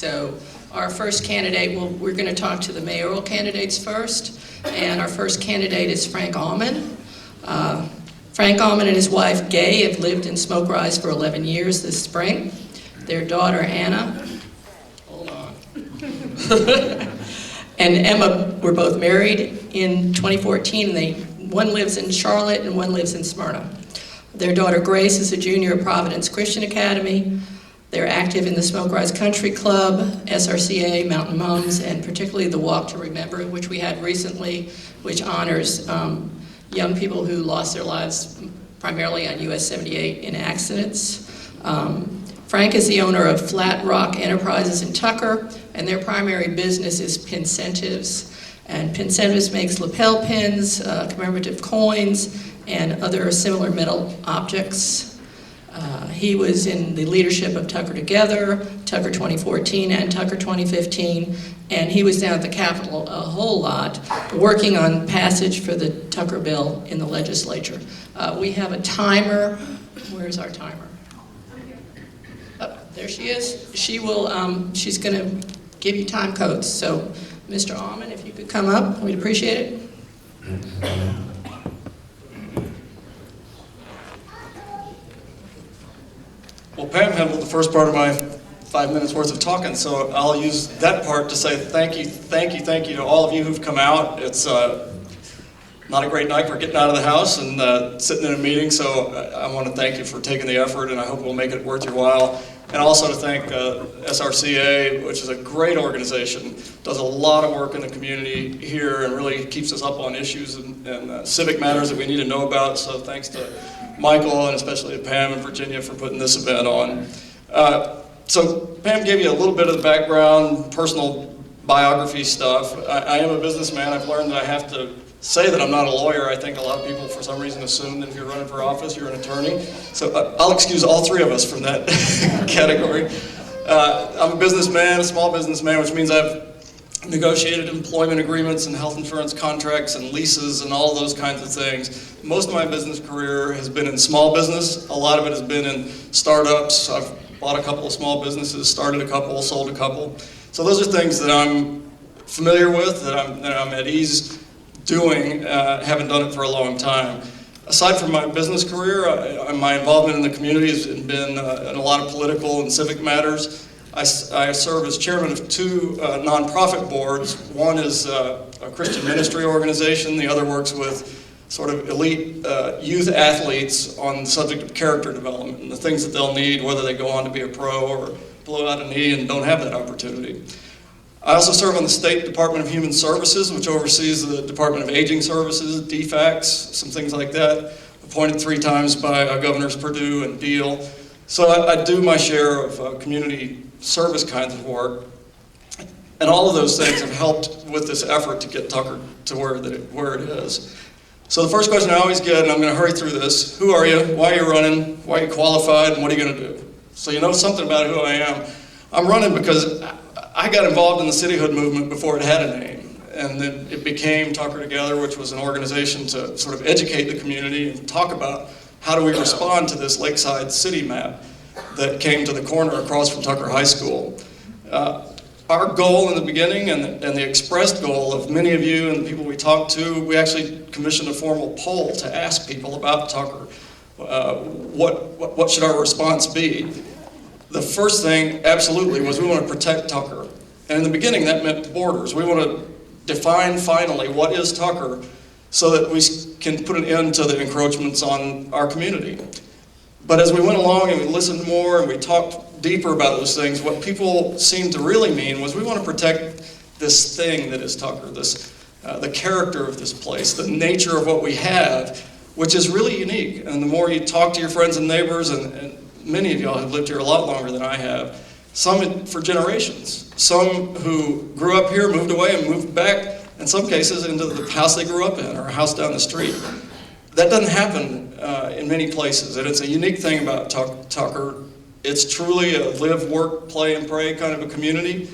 So our first candidate, we're going to talk to the mayoral candidates first, and our first candidate is Frank Auman. Frank Auman and his wife Gay have lived in Smoke Rise for 11 years this spring. Their daughter Anna, hold on, and Emma were both married in 2014, and one lives in Charlotte and one lives in Smyrna. Their daughter Grace is a junior at Providence Christian Academy. They're active in the Smoke Rise Country Club, SRCA, Mountain Mums, and particularly the Walk to Remember, which we had recently, which honors young people who lost their lives primarily on US 78 in accidents. Frank is the owner of Flat Rock Enterprises in Tucker, and their primary business is Pincentives. And Pincentives makes lapel pins, commemorative coins, and other similar metal objects. He was in the leadership of Tucker Together, Tucker 2014 and Tucker 2015, and he was down at the Capitol a whole lot working on passage for the Tucker bill in the legislature. We have a timer. Where's our timer? Oh, there she is. She will, she's going to give you time codes. So, Mr. Auman, if you could come up, we'd appreciate it. Well, Pam handled the first part of my 5 minutes worth of talking, so I'll use that part to say thank you to all of you who've come out. It's not a great night for getting out of the house and sitting in a meeting, so I want to thank you for taking the effort, and I hope we'll make it worth your while. And also to thank SRCA, which is a great organization, does a lot of work in the community here and really keeps us up on issues and civic matters that we need to know about. So thanks to Michael and especially to Pam and Virginia for putting this event on. So Pam gave you a little bit of the background, personal biography stuff. I am a businessman. I've learned that I have to say that I'm not a lawyer. I think a lot of people for some reason assume that if you're running for office, you're an attorney. So I'll excuse all three of us from that category. I'm a businessman, a small businessman, which means I've negotiated employment agreements and health insurance contracts and leases and all those kinds of things. Most of my business career has been in small business. A lot of it has been in startups. I've bought a couple of small businesses, started a couple, sold a couple. So those are things that I'm familiar with, that I'm at ease doing, haven't done it for a long time. Aside from my business career, my involvement in the community has been in a lot of political and civic matters. I serve as chairman of two nonprofit boards. One is a Christian ministry organization. The other works with sort of elite youth athletes on the subject of character development and the things that they'll need, whether they go on to be a pro or blow out a knee and don't have that opportunity. I also serve on the State Department of Human Services, which oversees the Department of Aging Services, DFACS, some things like that, appointed 3 times by Governors Perdue and Deal. So I do my share of community service kinds of work, and all of those things have helped with this effort to get Tucker to where it is. So the first question I always get, and I'm going to hurry through this: who are you? Why are you running? Why are you qualified? And what are you going to do? So you know something about who I am. I'm running because I got involved in the cityhood movement before it had a name, and then it became Tucker Together, which was an organization to sort of educate the community and talk about how do we respond to this lakeside city map that came to the corner across from Tucker High School. Our goal in the beginning, and the expressed goal of many of you and the people we talked to, we actually commissioned a formal poll to ask people about Tucker. What should our response be? The first thing, absolutely, was we want to protect Tucker. And in the beginning, that meant borders. We want to define finally what is Tucker so that we can put an end to the encroachments on our community. But as we went along and we listened more and we talked deeper about those things, what people seemed to really mean was we want to protect this thing that is Tucker, the character of this place, the nature of what we have, which is really unique. And the more you talk to your friends and neighbors, and many of y'all have lived here a lot longer than I have, some for generations. Some who grew up here, moved away and moved back, in some cases, into the house they grew up in or a house down the street. That doesn't happen in many places, and it's a unique thing about Tucker. It's truly a live, work, play, and pray kind of a community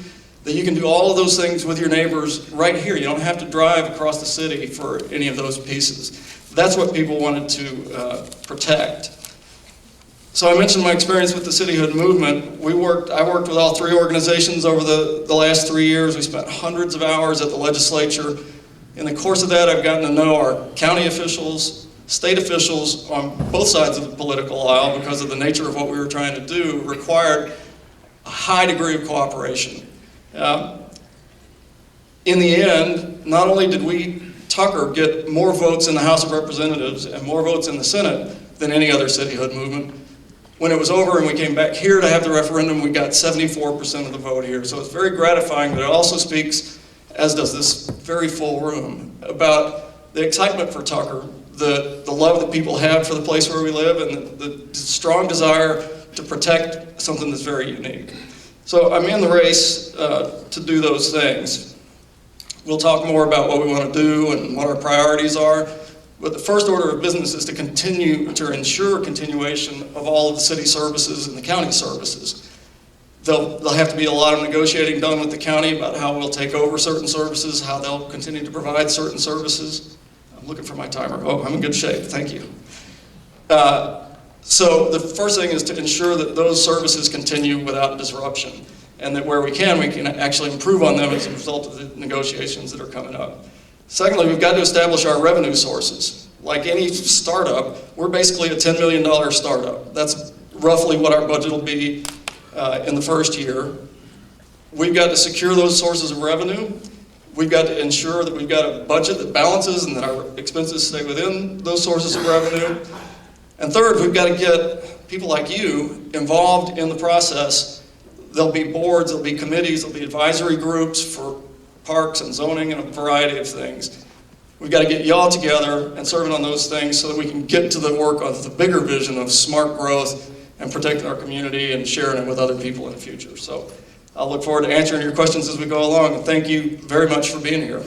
that you can do all of those things with your neighbors right here. You don't have to drive across the city for any of those pieces. That's what people wanted to protect. So I mentioned my experience with the cityhood movement. I worked with all three organizations over the last 3 years. We spent hundreds of hours at the legislature. In the course of that, I've gotten to know our county officials, state officials on both sides of the political aisle, because of the nature of what we were trying to do, required a high degree of cooperation. In the end, not only did we, Tucker, get more votes in the House of Representatives and more votes in the Senate than any other cityhood movement. When it was over and we came back here to have the referendum, we got 74% of the vote here. So it's very gratifying, but it also speaks, as does this very full room, about the excitement for Tucker, the love that people have for the place where we live, and the strong desire to protect something that's very unique. So I'm in the race to do those things. We'll talk more about what we want to do and what our priorities are. But the first order of business is to continue to ensure continuation of all of the city services and the county services. There'll have to be a lot of negotiating done with the county about how we'll take over certain services, how they'll continue to provide certain services. I'm looking for my timer. Oh, I'm in good shape, thank you. So the first thing is to ensure that those services continue without disruption, and that where we can actually improve on them as a result of the negotiations that are coming up. Secondly, we've got to establish our revenue sources. Like any startup, we're basically a $10 million startup. That's roughly what our budget will be in the first year. We've got to secure those sources of revenue. We've got to ensure that we've got a budget that balances and that our expenses stay within those sources of revenue. And third, we've got to get people like you involved in the process. There'll be boards, there'll be committees, there'll be advisory groups for parks and zoning and a variety of things. We've got to get y'all together and serving on those things so that we can get to the work of the bigger vision of smart growth and protecting our community and sharing it with other people in the future. So I'll look forward to answering your questions as we go along, and thank you very much for being here.